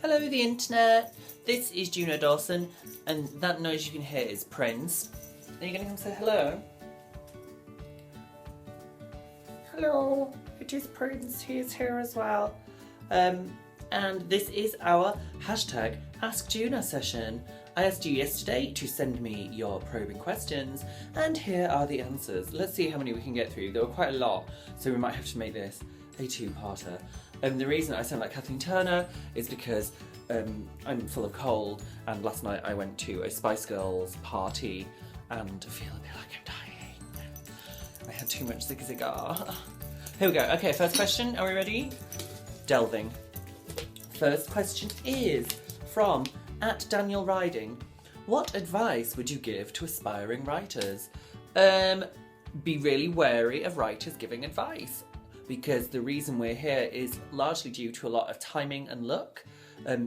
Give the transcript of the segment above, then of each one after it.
Hello the internet, this is Juno Dawson and that noise you can hear is Prince. Are you going to come say hello? Hello, it is Prince, he is here as well. And this is our hashtag Ask Juno session. I asked you yesterday to send me your probing questions and here are the answers. Let's see how many we can get through. There were quite a lot, so we might have to make this a two-parter. The reason I sound like Kathleen Turner is because I'm full of cold and last night I went to a Spice Girls party and feel a bit like I'm dying. I had too much zig-zag-ah. Here we go. Okay, first question. Are we ready? Delving. First question is from @DanielRiding. What advice would you give to aspiring writers? Be really wary of writers giving advice, because the reason we're here is largely due to a lot of timing and luck.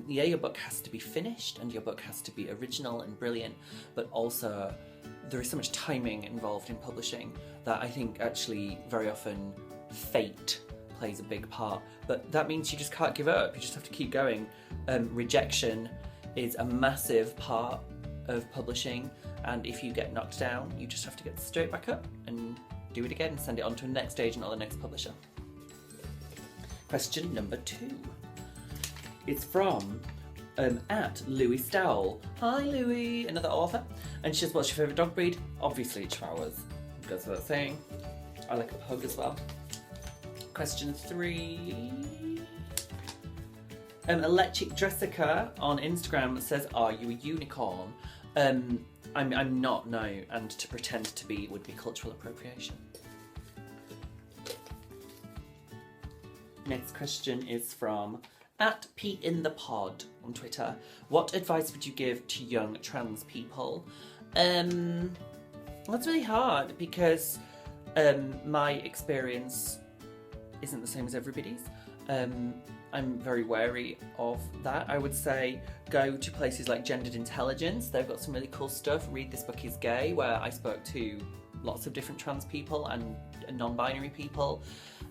Yeah, your book has to be finished and your book has to be original and brilliant, but also there is so much timing involved in publishing that I think actually very often fate plays a big part. But that means you just can't give up, you just have to keep going. Rejection is a massive part of publishing, and if you get knocked down, you just have to get straight back up and do it again and send it on to the next agent or the next publisher. Question number 2 is from @Louis Stowell. Hi Louis, another author. And she says, what's your favourite dog breed? Obviously Chihuahuas, goes without saying. I like a pug as well. Question 3. Electric Dressica on Instagram says, are you a unicorn? I'm not, no, and to pretend to be would be cultural appropriation. Next question is from @PinThePod on Twitter. What advice would you give to young trans people? That's really hard because my experience isn't the same as everybody's. I'm very wary of that. I would say go to places like Gendered Intelligence. They've got some really cool stuff. Read This Book Is Gay, where I spoke to lots of different trans people and non-binary people.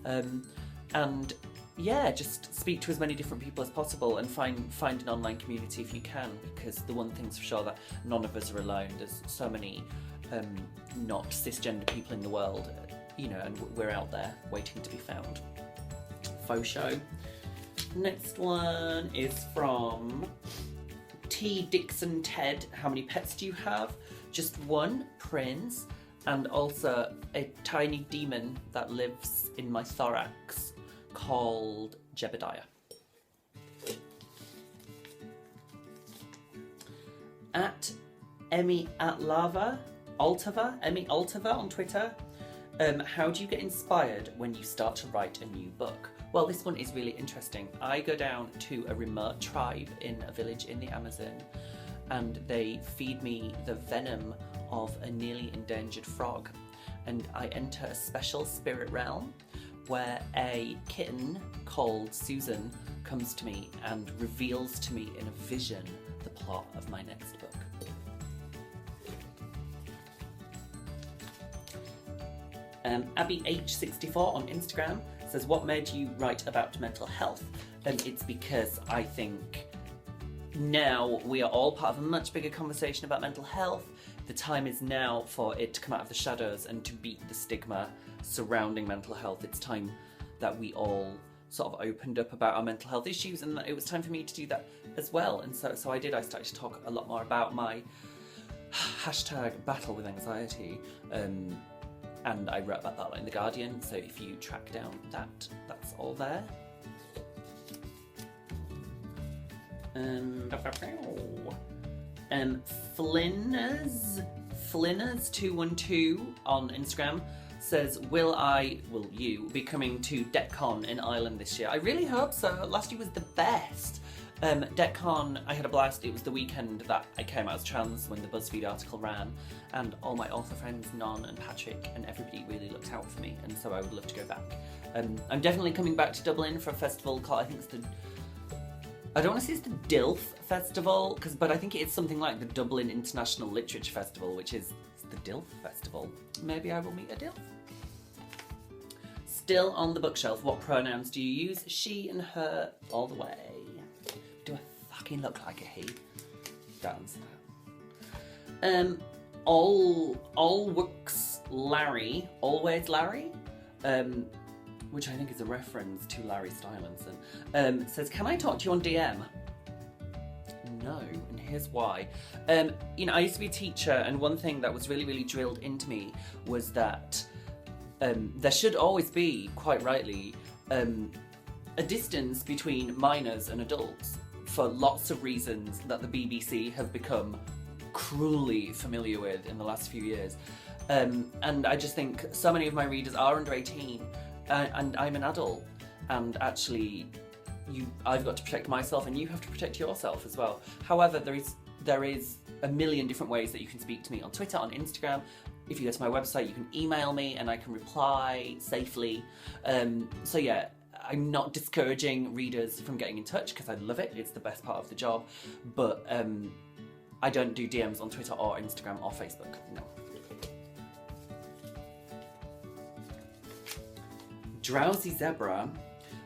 And yeah, just speak to as many different people as possible and find an online community if you can, because the one thing's for sure that none of us are alone. There's so many not cisgender people in the world, you know, and we're out there waiting to be found. Faux show. Next one is from T. Dixon Ted. How many pets do you have? Just one, Prince, and also a tiny demon that lives in my thorax called Jebediah. Emmy Altava on Twitter. How do you get inspired when you start to write a new book? Well, this one is really interesting. I go down to a remote tribe in a village in the Amazon and they feed me the venom of a nearly endangered frog, and I enter a special spirit realm where a kitten called Susan comes to me and reveals to me in a vision the plot of my next book. Abby H64 on Instagram says, what made you write about mental health? It's because I think now we are all part of a much bigger conversation about mental health. The time is now for it to come out of the shadows and to beat the stigma surrounding mental health. It's time that we all sort of opened up about our mental health issues, and it was time for me to do that as well. And so I did. I started to talk a lot more about my hashtag battle with anxiety. And I wrote about that in The Guardian, so if you track down that's all there. Flinners212 on Instagram says, will you be coming to DECCON in Ireland this year? I really hope so. Last year was the best. DECCON, I had a blast. It was the weekend that I came out as trans when the BuzzFeed article ran, and all my author friends, Non and Patrick and everybody really looked out for me, and so I would love to go back. I'm definitely coming back to Dublin for a festival called, I think it's I don't want to say it's the DILF Festival, but I think it is something like the Dublin International Literature Festival, which is the DILF Festival. Maybe I will meet a DILF. Still on the bookshelf, what pronouns do you use? She and her all the way. Do a fucking look like a he. Dance that. Always Larry, which I think is a reference to Larry Stylinson, says, can I talk to you on DM? No, and here's why. You know, I used to be a teacher, and one thing that was really, really drilled into me was that there should always be, quite rightly, a distance between minors and adults for lots of reasons that the BBC have become cruelly familiar with in the last few years. And I just think so many of my readers are under 18, and I'm an adult, and actually I've got to protect myself and you have to protect yourself as well. However, there is a million different ways that you can speak to me on Twitter, on Instagram. If you go to my website, you can email me and I can reply safely. So yeah, I'm not discouraging readers from getting in touch because I love it. It's the best part of the job. But I don't do DMs on Twitter or Instagram or Facebook, no. Drowsy Zebra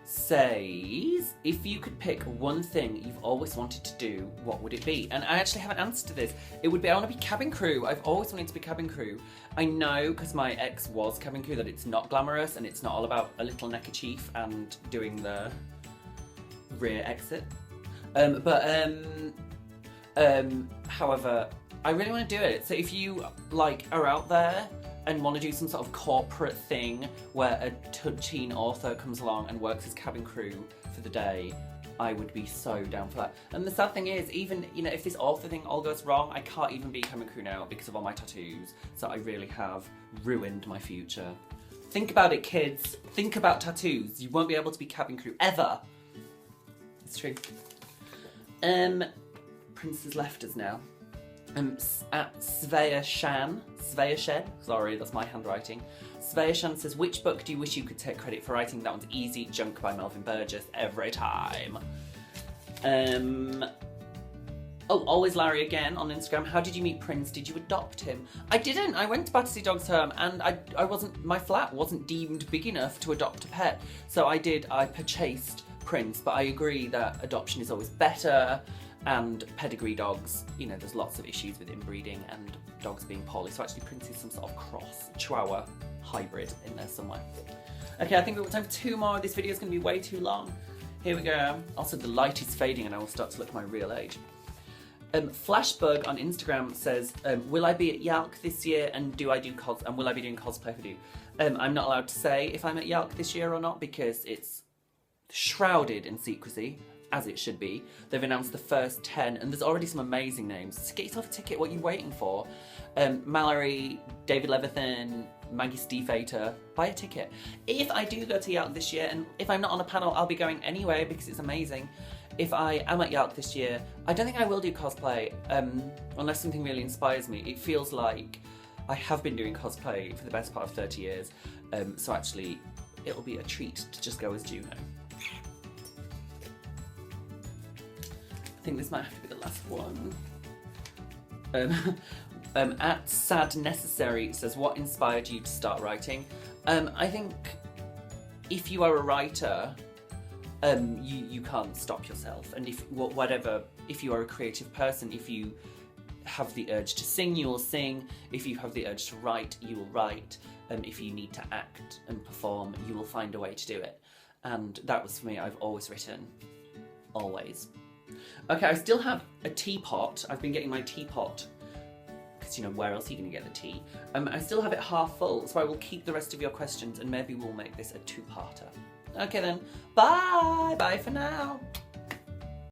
says, if you could pick one thing you've always wanted to do, what would it be? And I actually have an answer to this. It would be, I want to be cabin crew. I've always wanted to be cabin crew. I know, because my ex was cabin crew, that it's not glamorous and it's not all about a little neckerchief and doing the rear exit. However, I really want to do it. So if you are out there and want to do some sort of corporate thing where a teen author comes along and works as cabin crew for the day, I would be so down for that. And the sad thing is, even, you know, if this author thing all goes wrong, I can't even be cabin crew now because of all my tattoos. So I really have ruined my future. Think about it, kids. Think about tattoos. You won't be able to be cabin crew ever. It's true. Prince has left us now. At Svea Shan, sorry, that's my handwriting. Svea Shan says, which book do you wish you could take credit for writing? That one's easy. Junk by Melvin Burgess, every time. Always Larry again on Instagram. How did you meet Prince? Did you adopt him? I didn't. I went to Battersea Dogs Home and my flat wasn't deemed big enough to adopt a pet. So I purchased Prince, but I agree that adoption is always better. And pedigree dogs, you know, there's lots of issues with inbreeding and dogs being poorly. So actually Prince is some sort of cross Chihuahua hybrid in there somewhere. Okay, I think we've got time for 2 more. This video is going to be way too long. Here we go. Also, the light is fading and I will start to look my real age. Flashbug on Instagram says, will I be at Yalk this year and will I be doing cosplay for you? I'm not allowed to say if I'm at Yalk this year or not because it's shrouded in secrecy, as it should be. They've announced the first 10 and there's already some amazing names. So get yourself a ticket, what are you waiting for? Mallory, David Levithan, Maggie Stiefvater, buy a ticket. If I do go to Yalk this year, and if I'm not on a panel, I'll be going anyway because it's amazing. If I am at Yalk this year, I don't think I will do cosplay, unless something really inspires me. It feels like I have been doing cosplay for the best part of 30 years, so actually it'll be a treat to just go as Juno. I think this might have to be the last one. At Sad Necessary says, what inspired you to start writing? I think if you are a writer, you can't stop yourself. And if you are a creative person, if you have the urge to sing, you will sing. If you have the urge to write, you will write. If you need to act and perform, you will find a way to do it. And that was for me. I've always written. Always. Okay, I still have a teapot. I've been getting my teapot because, you know, where else are you going to get the tea? I still have it half full, so I will keep the rest of your questions and maybe we'll make this a 2-parter. Okay then, bye! Bye for now!